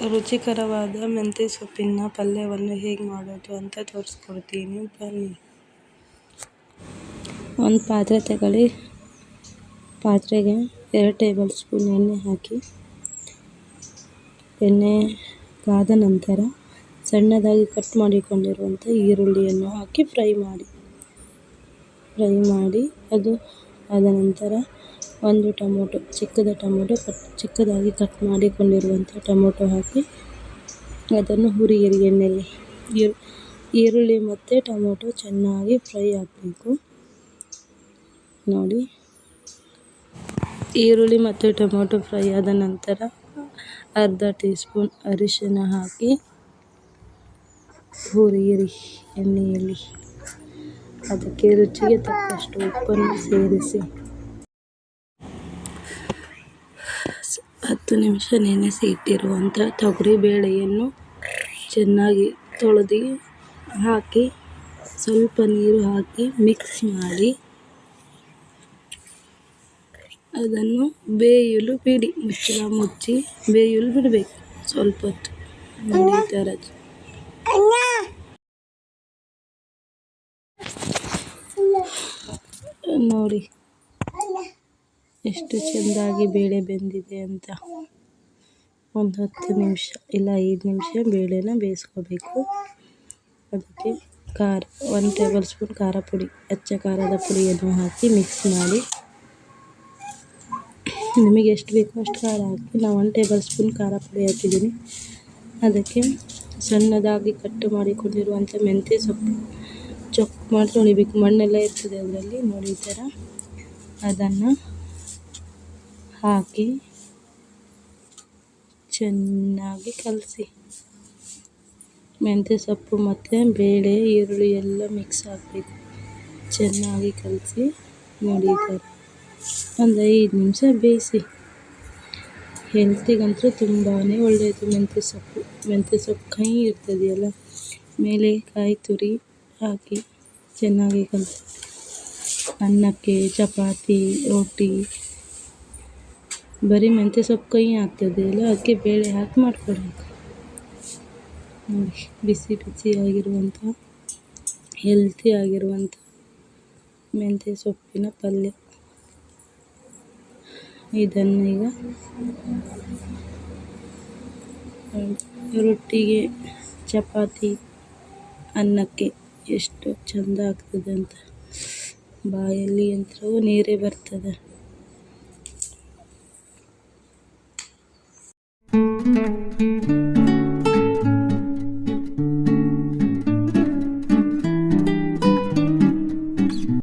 ರುಚಿಕರವಾದ ಮೆಂತ್ಯ ಸೊಪ್ಪಿನ ಪಲ್ಯವನ್ನು ಹೇಗೆ ಮಾಡೋದು ಅಂತ ತೋರಿಸ್ಕೊಡ್ತೀನಿ ಬನ್ನಿ. ಒಂದು ಪಾತ್ರೆ ತಗೊಳ್ಳಿ. ಪಾತ್ರೆಗೆ 2 ಟೇಬಲ್ ಸ್ಪೂನ್ ಎಣ್ಣೆ ಹಾಕಿ, ಎಣ್ಣೆ ಕಾದ ನಂತರ ಸಣ್ಣದಾಗಿ ಕಟ್ ಮಾಡಿಕೊಂಡಿರುವಂಥ ಈರುಳ್ಳಿಯನ್ನು ಹಾಕಿ ಫ್ರೈ ಮಾಡಿ ಅದು ಆದ ನಂತರ ಒಂದು ಟೊಮೊಟೊ, ಚಿಕ್ಕದಾಗಿ ಕಟ್ ಮಾಡಿಕೊಂಡಿರುವಂಥ ಟೊಮೊಟೊ ಹಾಕಿ ಅದನ್ನು ಹುರಿಯಿರಿ ಎಣ್ಣೆಯಲ್ಲಿ. ಈರುಳ್ಳಿ ಮತ್ತು ಟೊಮೊಟೊ ಚೆನ್ನಾಗಿ ಫ್ರೈ ಆಗಬೇಕು. ನೋಡಿ, ಈರುಳ್ಳಿ ಮತ್ತು ಟೊಮೊಟೊ ಫ್ರೈ ಆದ ನಂತರ ಅರ್ಧ ಟೀ ಸ್ಪೂನ್ ಅರಿಶಿನ ಹಾಕಿ ಹುರಿಯಿರಿ ಎಣ್ಣೆಯಲ್ಲಿ. ಅದಕ್ಕೆ ರುಚಿಗೆ ತಕ್ಕಷ್ಟು ಉಪ್ಪನ್ನು ಸೇರಿಸಿ 10 ನಿಮಿಷ ನೆನೆಸಿ ಇಟ್ಟಿರುವಂಥ ತೊಗರಿ ಬೇಳೆಯನ್ನು ಚೆನ್ನಾಗಿ ತೊಳೆದು ಹಾಕಿ ಸ್ವಲ್ಪ ನೀರು ಹಾಕಿ ಮಿಕ್ಸ್ ಮಾಡಿ ಅದನ್ನು ಬೇಯಲು ಬಿಡಿ. ಮುಚ್ಚಳ ಮುಚ್ಚಿ ಬೇಯಲು ಬಿಡಬೇಕು ಸ್ವಲ್ಪ ಹೊತ್ತು. ನೋಡಿ, ಈ ಥರ ನೋಡಿ ಎಷ್ಟು ಚೆಂದಾಗಿ ಬೇಳೆ ಬೆಂದಿದೆ ಅಂತ. ಒಂದು 10 ನಿಮಿಷ ಇಲ್ಲ 5 ನಿಮಿಷ ಬೇಳೆನ ಬೇಯಿಸ್ಕೋಬೇಕು. ಅದಕ್ಕೆ 1 ಟೇಬಲ್ ಸ್ಪೂನ್ ಖಾರ ಪುಡಿ, ಅಚ್ಚ ಖಾರದ ಪುಡಿಯನ್ನು ಹಾಕಿ ಮಿಕ್ಸ್ ಮಾಡಿ. ನಿಮಗೆ ಎಷ್ಟು ಬೇಕೋ ಅಷ್ಟು ಖಾರ ಹಾಕಿ. ನಾನು 1 ಟೇಬಲ್ ಸ್ಪೂನ್ ಖಾರ ಪುಡಿ ಹಾಕಿದ್ದೀನಿ. ಅದಕ್ಕೆ ಸಣ್ಣದಾಗಿ ಕಟ್ ಮಾಡಿಕೊಂಡಿರುವಂಥ ಮೆಂತ್ಯ ಸೊಪ್ಪು ಚೊಕ್ ಮಾಡಿ ತೊಳಿಬೇಕು. ಮಣ್ಣೆಲ್ಲ ಇರ್ತದೆ ಅದರಲ್ಲಿ. ನೋಡಿ, ಈ ಥರ ಅದನ್ನು ಹಾಕಿ ಚೆನ್ನಾಗಿ ಕಲಸಿ. ಮೆಂತ್ಯ ಸೊಪ್ಪು ಮತ್ತು ಬೇಳೆ, ಈರುಳ್ಳಿ ಎಲ್ಲ ಮಿಕ್ಸ್ ಆಗಬೇಕು. ಚೆನ್ನಾಗಿ ಕಲಸಿ. ನೋಡಿ, ಈ ಥರ ಒಂದು 5 ನಿಮಿಷ ಬೇಯಿಸಿ. ಹೆಲ್ತಿಗಂತೂ ತುಂಬಾ ಒಳ್ಳೆಯದು ಮೆಂತ್ಯ ಸೊಪ್ಪು ಕಹಿ ಇರ್ತದೆಯಲ್ಲ, ಮೇಲೆ ಕಾಯಿ ತುರಿ ಹಾಕಿ ಚೆನ್ನಾಗಿ ಕಲಸಿ. ಅನ್ನಕ್ಕೆ, ಚಪಾತಿ, ರೋಟಿ ಬರೀ ಮೆಂತ್ಯ ಸೊಪ್ಪು ಕಹಿ ಆಗ್ತದೆಯಲ್ಲ, ಅದಕ್ಕೆ ಬೇಳೆ ಹಾಕಿ ಮಾಡ್ಕೊಡ್ಬೇಕು. ನೋಡಿ, ಬಿಸಿಯಾಗಿರುವಂಥ ಹೆಲ್ತಿ ಆಗಿರುವಂಥ ಮೆಂತ್ಯ ಸೊಪ್ಪಿನ ಪಲ್ಯ. ಇದನ್ನು ಈಗ ರೊಟ್ಟಿಗೆ, ಚಪಾತಿ, ಅನ್ನಕ್ಕೆ ಎಷ್ಟು ಚೆಂದ ಆಗ್ತದೆ ಅಂತ ಬಾಯಲ್ಲಿ ಅಂತೂ ನೀರೇ ಬರ್ತದೆ.